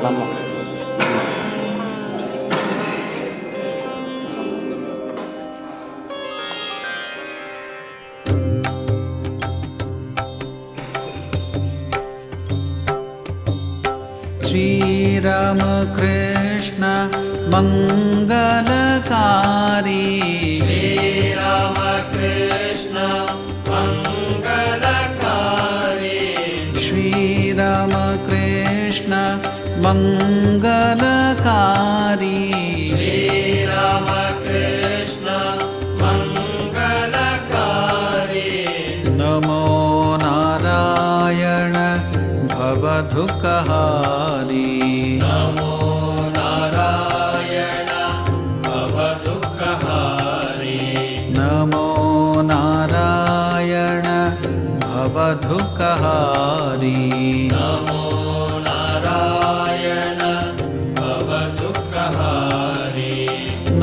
ನಮ್ಮ श्रीराम कृष्ण मंगलकारी श्रीराम कृष्ण मंगलकारी श्रीराम कृष्ण मंगलकारी श्रीराम कृष्ण मंगलकारी नमो नारायण भवदुःखहारी नमो नारायण भवदुःखहारी नमो नारायण भवदुःखहारी नमो नारायण भवदुःखहारी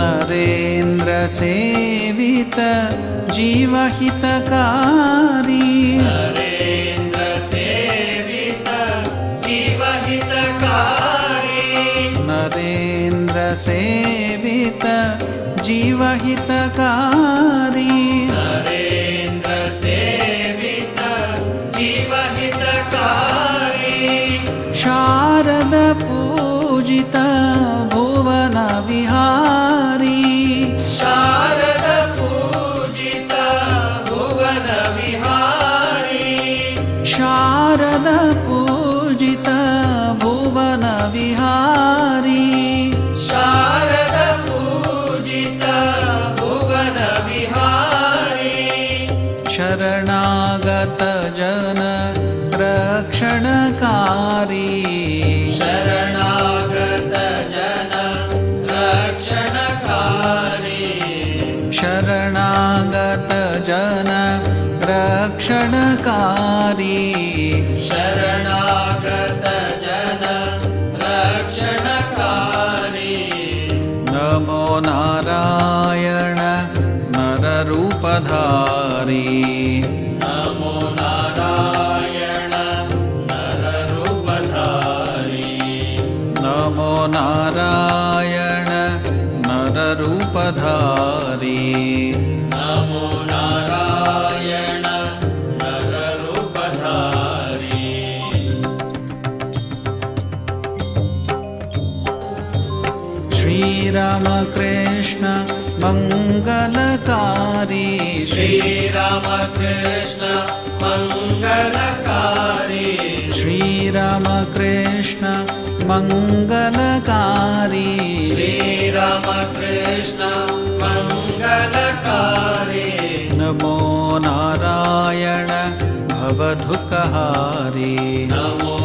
नरेन्द्र सेवित जीवहितकारी नरेन्द्र सेवित जीवहितकारी नरेन्द्र सेवित जीवहितकारी नरेन्द्र सेवित जीवहितकारी शारद पूजित भुवन विहारी शारद पूजित भुवन विहारी शारद पूजित भुवन विहारी शारद पूजित भुवन विहारी शरणागत जन रक्षणकारी शरणागत जन रक्षणकारी शरणागत जन रक्षणकारी शरणागत जन रक्षणकारी नमो नारायण नररूपधारी नमो नारायण नररूपधारी नमो नारायण नररूपधारी नमो नारायण नररूपधारी श्रीराम कृष्ण मंगलकारी श्रीराम कृष्ण मंगलकारी श्रीराम कृष्ण मंगलकारी श्रीराम कृष्ण मंगलकारी नमो नारायण भवदुःखहारी नमो